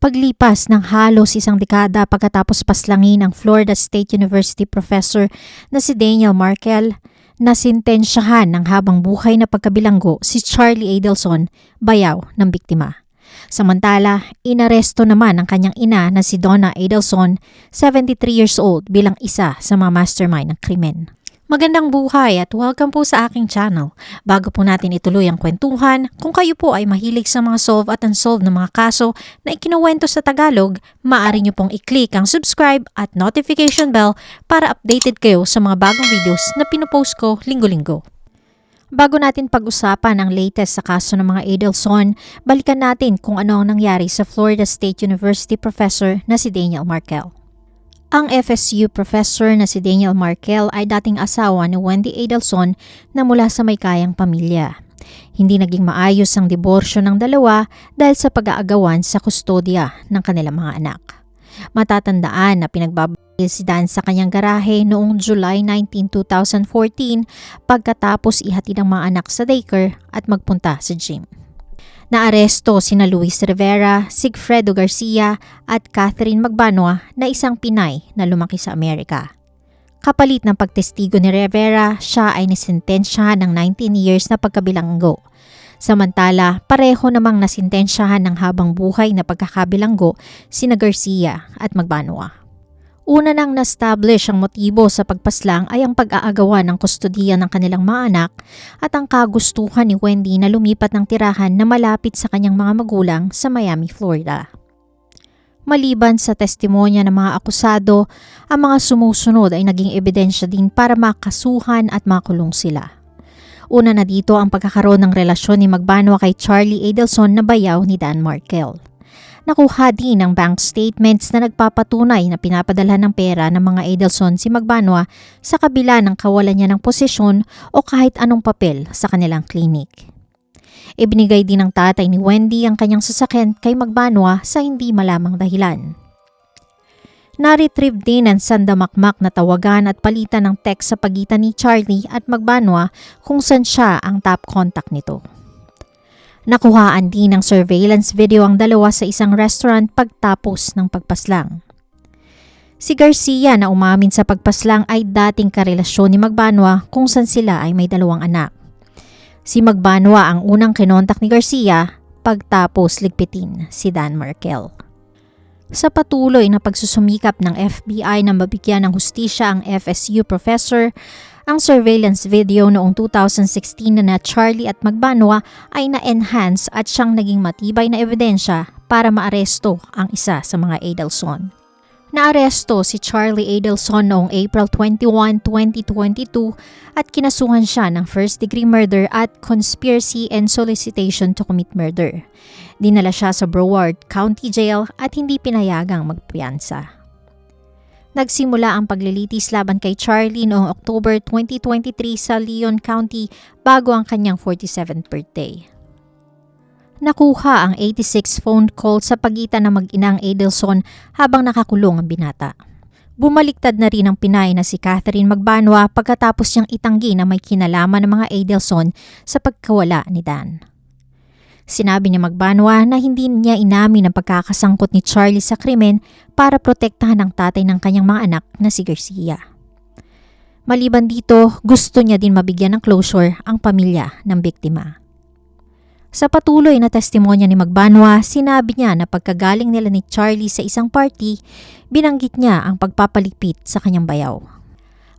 Paglipas ng halos isang dekada pagkatapos paslangin ang Florida State University professor na si Daniel Markel, nasintensyahan ng habang buhay na pagkabilanggo si Charlie Adelson, bayaw ng biktima. Samantala, inaresto naman ang kanyang ina na si Donna Adelson, 73 years old, bilang isa sa mga mastermind ng krimen. Magandang buhay at welcome po sa aking channel. Bago po natin ituloy ang kwentuhan, kung kayo po ay mahilig sa mga solve at unsolved na mga kaso na ikinuwento sa Tagalog, maaari nyo pong i-click ang subscribe at notification bell para updated kayo sa mga bagong videos na pinupost ko linggo-linggo. Bago natin pag-usapan ang latest sa kaso ng mga Adelson, balikan natin kung ano ang nangyari sa Florida State University professor na si Daniel Markel. Ang FSU professor na si Daniel Markel ay dating asawa ni Wendy Adelson na mula sa may kayang pamilya. Hindi naging maayos ang diborsyo ng dalawa dahil sa pag-aagawan sa kustodya ng kanilang mga anak. Matatandaan na pinagbabaril si Dan sa kanyang garahe noong July 19, 2014 pagkatapos ihatid ang mga anak sa daycare at magpunta sa gym. Naaresto sina Luis Rivera, Sigfredo Garcia at Catherine Magbanua na isang Pinay na lumaki sa Amerika. Kapalit ng pagtestigo ni Rivera, siya ay nisintensyahan ng 19 years na pagkabilanggo. Samantala, pareho namang nasintensyahan ng habang buhay na pagkakabilanggo sina Garcia at Magbanua. Una nang na-establish ang motibo sa pagpaslang ay ang pag-aagawan ng kustodiya ng kanilang mga anak at ang kagustuhan ni Wendy na lumipat ng tirahan na malapit sa kanyang mga magulang sa Miami, Florida. Maliban sa testimonya ng mga akusado, ang mga sumusunod ay naging ebidensya din para makasuhan at makulong sila. Una na dito ang pagkakaroon ng relasyon ni Magbanua kay Charlie Adelson na bayaw ni Dan Markel. Nakuha din ang bank statements na nagpapatunay na pinapadala ng pera ng mga Adelson si Magbanua sa kabila ng kawalan niya ng posisyon o kahit anong papel sa kanilang clinic. Ibinigay din ng tatay ni Wendy ang kanyang sasakyan kay Magbanua sa hindi malamang dahilan. Na-retrieve din ang sandamakmak na tawagan at palitan ng text sa pagitan ni Charlie at Magbanua kung saan siya ang top contact nito. Nakuhaan din ng surveillance video ang dalawa sa isang restaurant pagtapos ng pagpaslang. Si Garcia na umamin sa pagpaslang ay dating karelasyon ni Magbanua kung saan sila ay may dalawang anak. Si Magbanua ang unang kinontak ni Garcia pagtapos ligpitin si Dan Markel. Sa patuloy na pagsusumikap ng FBI na mabigyan ng hustisya ang FSU professor, ang surveillance video noong 2016 na Charlie at Magbanua ay na-enhance at siyang naging matibay na ebidensya para maaresto ang isa sa mga Adelson. Naaresto si Charlie Adelson noong April 21, 2022 at kinasuhan siya ng first-degree murder at conspiracy and solicitation to commit murder. Dinala siya sa Broward County Jail at hindi pinayagang magpiyansa. Nagsimula ang paglilitis laban kay Charlie noong October 2023 sa Leon County bago ang kanyang 47th birthday. Nakuha ang 86 phone call sa pagitan ng mag-inang Adelson habang nakakulong ang binata. Bumaliktad na rin ang Pinay na si Catherine Magbanua pagkatapos niyang itanggi na may kinalaman ng mga Adelson sa pagkawala ni Dan. Sinabi ni Magbanua na hindi niya inamin ang pagkakasangkot ni Charlie sa krimen para protektahan ang tatay ng kanyang mga anak na si Garcia. Maliban dito, gusto niya din mabigyan ng closure ang pamilya ng biktima. Sa patuloy na testimonya ni Magbanua, sinabi niya na pagkagaling nila ni Charlie sa isang party, binanggit niya ang pagpapaligpit sa kanyang bayaw.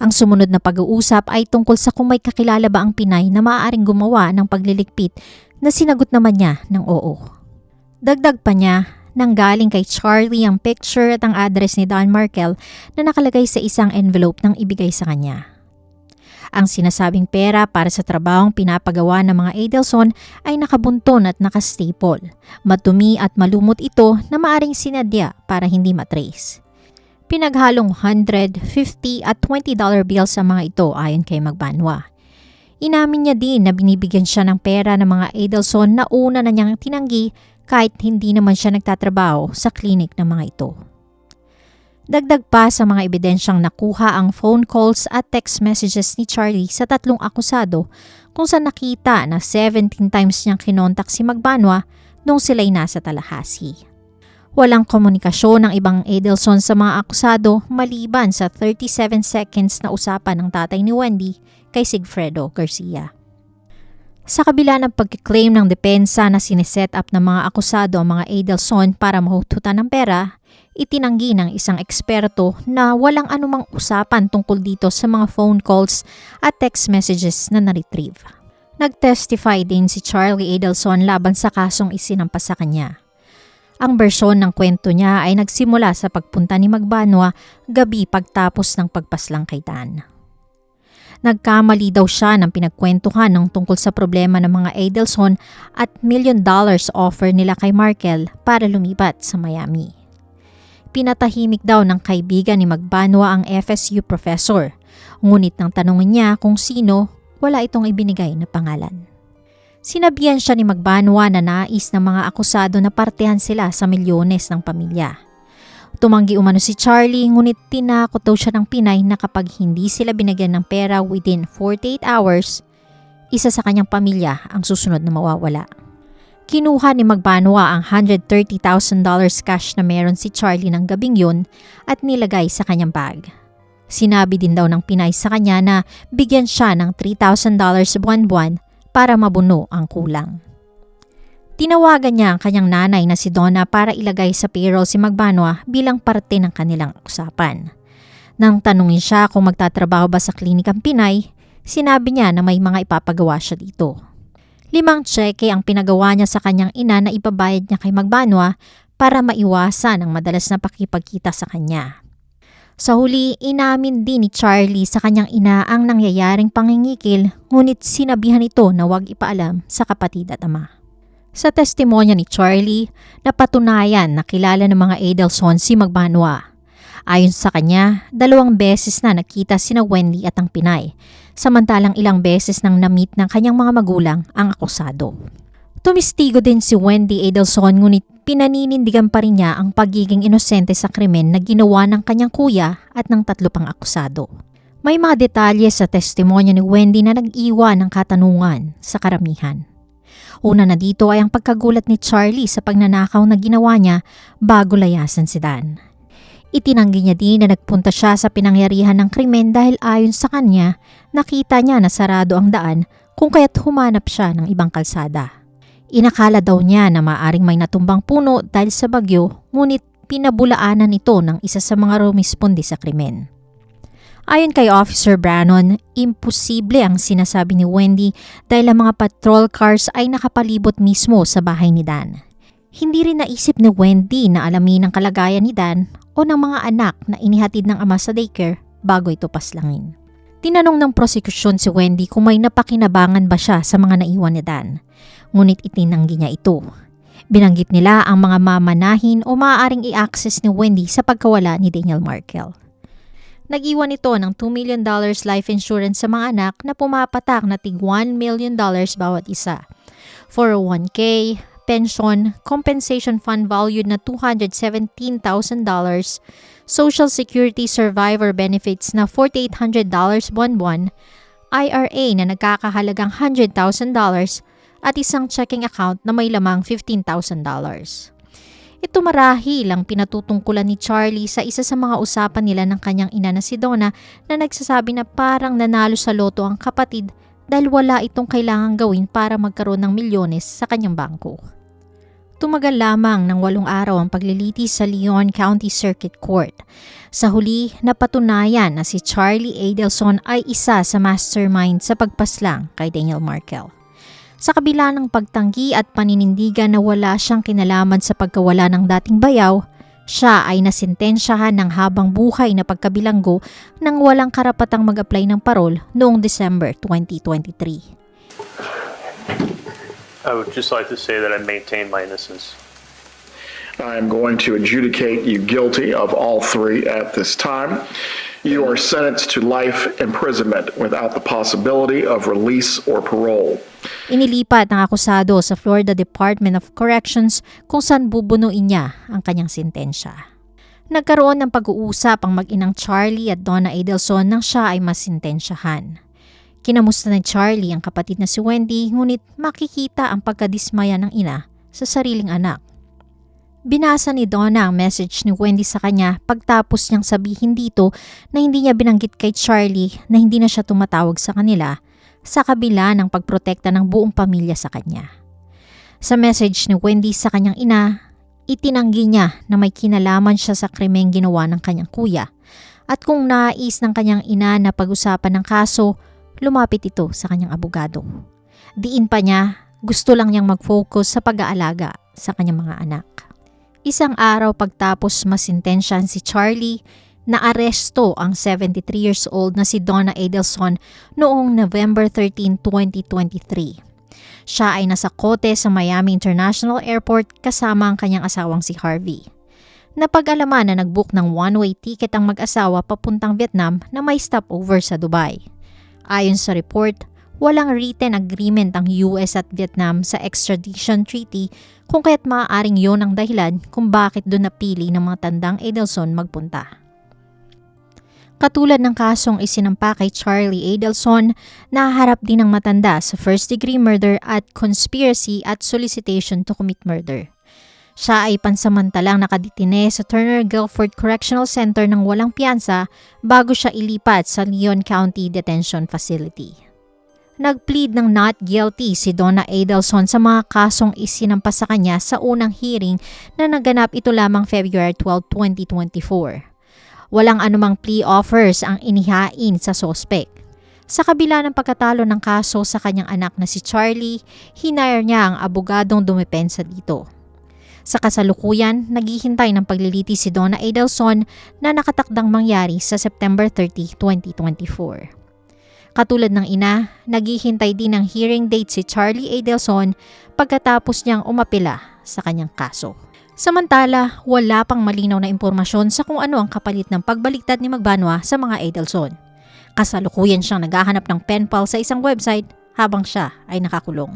Ang sumunod na pag-uusap ay tungkol sa kung may kakilala ba ang Pinay na maaaring gumawa ng pagliligpit na sinagot naman niya ng oo. Dagdag pa niya, nanggaling kay Charlie ang picture at ang address ni Dan Markel na nakalagay sa isang envelope nang ibigay sa kanya. Ang sinasabing pera para sa trabahong pinapagawa ng mga Adelson ay nakabunton at nakastaple. Matumi at malumot ito na maaring sinadya para hindi matrace. Pinaghalong $100, $50 at $20 bills sa mga ito ayon kay Magbanua. Inamin niya din na binibigyan siya ng pera ng mga Adelson na una na niyang tinanggi kahit hindi naman siya nagtatrabaho sa klinik ng mga ito. Dagdag pa sa mga ebidensyang nakuha ang phone calls at text messages ni Charlie sa tatlong akusado kung saan nakita na 17 times niyang kinontak si Magbanua nung sila'y nasa Tallahassee. Walang komunikasyon ng ibang Adelson sa mga akusado maliban sa 37 seconds na usapan ng tatay ni Wendy kay Sigfredo Garcia. Sa kabila ng pagkiklaim ng depensa na sineset up ng mga akusado ang mga Adelson para mahututan ng pera, itinanggi ng isang eksperto na walang anumang usapan tungkol dito sa mga phone calls at text messages na na-retrieve. Nag-testify din si Charlie Adelson laban sa kasong isinampas sa kanya. Ang bersyon ng kwento niya ay nagsimula sa pagpunta ni Magbanua gabi pagtapos ng pagpaslang kay Dan. Nagkamali daw siya ng pinagkwentuhan ng tungkol sa problema ng mga Adelson at $1 million offer nila kay Markel para lumipat sa Miami. Pinatahimik daw ng kaibigan ni Magbanua ang FSU professor, ngunit nang tanungin niya kung sino, wala itong ibinigay na pangalan. Sinabihan siya ni Magbanua na nais ng mga akusado na partehan sila sa milyones ng pamilya. Tumanggi umano si Charlie, ngunit tinakot daw siya ng Pinay na kapag hindi sila binigyan ng pera within 48 hours, isa sa kanyang pamilya ang susunod na mawawala. Kinuha ni Magbanua ang $130,000 cash na meron si Charlie ng gabing yun at nilagay sa kanyang bag. Sinabi din daw ng Pinay sa kanya na bigyan siya ng $3,000 buwan-buwan para mabuno ang kulang. Tinawagan niya ang kanyang nanay na si Donna para ilagay sa payroll si Magbanua bilang parte ng kanilang usapan. Nang tanungin siya kung magtatrabaho ba sa klinikang Pinay, sinabi niya na may mga ipapagawa siya dito. 5 tseke ang pinagawa niya sa kanyang ina na ibabayad niya kay Magbanua para maiwasan ang madalas na pakipagkita sa kanya. Sa huli, inamin din ni Charlie sa kanyang ina ang nangyayaring pangingikil, ngunit sinabihan ito na huwag ipaalam sa kapatid at ama. Sa testimonya ni Charlie, napatunayan na kilala ng mga Adelson si Magbanua. Ayon sa kanya, 2 beses na nakita sina Wendy at ang Pinay, samantalang ilang beses nang na-meet ng kanyang mga magulang ang akusado. Tumistigo din si Wendy Adelson, ngunit pinaninindigan pa rin niya ang pagiging inosente sa krimen na ginawa ng kanyang kuya at ng 3 pang akusado. May mga detalye sa testimonya ni Wendy na nag-iwan ng katanungan sa karamihan. Una na dito ay ang pagkagulat ni Charlie sa pagnanakaw na ginawa niya bago layasan si Dan. Itinanggi niya din na nagpunta siya sa pinangyarihan ng krimen dahil ayon sa kanya, nakita niya na sarado ang daan kung kaya't humanap siya ng ibang kalsada. Inakala daw niya na maaring may natumbang puno dahil sa bagyo, ngunit pinabulaanan ito ng isa sa mga rumispondi sa krimen. Ayon kay Officer Brannon, imposible ang sinasabi ni Wendy dahil ang mga patrol cars ay nakapalibot mismo sa bahay ni Dan. Hindi rin naisip ni Wendy na alamin ang kalagayan ni Dan o ng mga anak na inihatid ng ama sa daycare bago ito paslangin. Tinanong ng prosekusyon si Wendy kung may napakinabangan ba siya sa mga naiwan ni Dan. Ngunit itinanggi niya ito. Binanggit nila ang mga mamanahin o maaaring i-access ni Wendy sa pagkawala ni Daniel Markel. Nag-iwan ito ng $2 million life insurance sa mga anak na pumapatak na tig $1 million bawat isa. 401k, pension, compensation fund valued na $217,000, Social Security Survivor Benefits na $4,800 buwan-buwan, IRA na nagkakahalagang $100,000, at isang checking account na may lamang $15,000. Ito marahil ang pinatutungkulan ni Charlie sa isa sa mga usapan nila ng kanyang ina na si Donna na nagsasabi na parang nanalo sa loto ang kapatid dahil wala itong kailangang gawin para magkaroon ng milyones sa kanyang bangko. Tumagal lamang ng 8 araw ang paglilitis sa Leon County Circuit Court. Sa huli, napatunayan na si Charlie Adelson ay isa sa mastermind sa pagpaslang kay Daniel Markel. Sa kabila ng pagtanggi at paninindigan na wala siyang kinalaman sa pagkawala ng dating bayaw, siya ay nasintensyahan ng habang buhay na pagkabilanggo nang walang karapatang mag-apply ng parol noong December 2023. I would just like to say that I maintain my innocence. I'm going to adjudicate you guilty of all 3 at this time. You are sentenced to life imprisonment without the possibility of release or parole. Inilipat ng akusado sa Florida Department of Corrections kung saan bubunuin niya ang kanyang sintensya. Nagkaroon ng pag-uusap ang mag-inang Charlie at Donna Adelson nang siya ay masintensyahan. Kinamusta ni Charlie ang kapatid na si Wendy, ngunit makikita ang pagkadismaya ng ina sa sariling anak. Binasa ni Donna ang message ni Wendy sa kanya pagtapos niyang sabihin dito na hindi niya binanggit kay Charlie na hindi na siya tumatawag sa kanila sa kabila ng pagprotekta ng buong pamilya sa kanya. Sa message ni Wendy sa kanyang ina, itinanggi niya na may kinalaman siya sa krimeng ginawa ng kanyang kuya at kung nais ng kanyang ina na pag-usapan ng kaso, lumapit ito sa kanyang abogado. Diin pa niya, gusto lang niyang mag-focus sa pag-aalaga sa kanyang mga anak. Isang araw pagtapos masintensyahan si Charlie, naaresto ang 73 years old na si Donna Adelson noong November 13, 2023. Siya ay nasa kote sa Miami International Airport kasama ang kanyang asawang si Harvey. Napag-alaman na nag-book ng one-way ticket ang mag-asawa papuntang Vietnam na may stopover sa Dubai. Ayon sa report, walang written agreement ang US at Vietnam sa extradition treaty kung kaya't maaaring yon ang dahilan kung bakit doon napili ng mga tandang Adelson magpunta. Katulad ng kasong isinampa kay Charlie Adelson, nahaharap din ng matanda sa first-degree murder at conspiracy at solicitation to commit murder. Siya ay pansamantalang nakadetine sa Turner Guilford Correctional Center ng walang piyansa bago siya ilipat sa Leon County Detention Facility. Nag-plead ng not guilty si Donna Adelson sa mga kasong isinampa sa kanya sa unang hearing na naganap ito lamang February 12, 2024. Walang anumang plea offers ang inihain sa sospek. Sa kabila ng pagkatalo ng kaso sa kanyang anak na si Charlie, hinire niya ang abogadong dumepensa dito. Sa kasalukuyan, naghihintay ng paglilitis si Donna Adelson na nakatakdang mangyari sa September 30, 2024. Katulad ng ina, naghihintay din ng hearing date si Charlie Adelson pagkatapos niyang umapila sa kanyang kaso. Samantala, wala pang malinaw na impormasyon sa kung ano ang kapalit ng pagbaliktad ni Magbanwa sa mga Adelson. Kasalukuyan siyang naghahanap ng pen pal sa isang website habang siya ay nakakulong.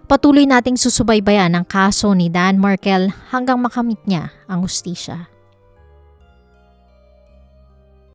Patuloy nating susubaybayan ang kaso ni Dan Markel hanggang makamit niya ang hustisya.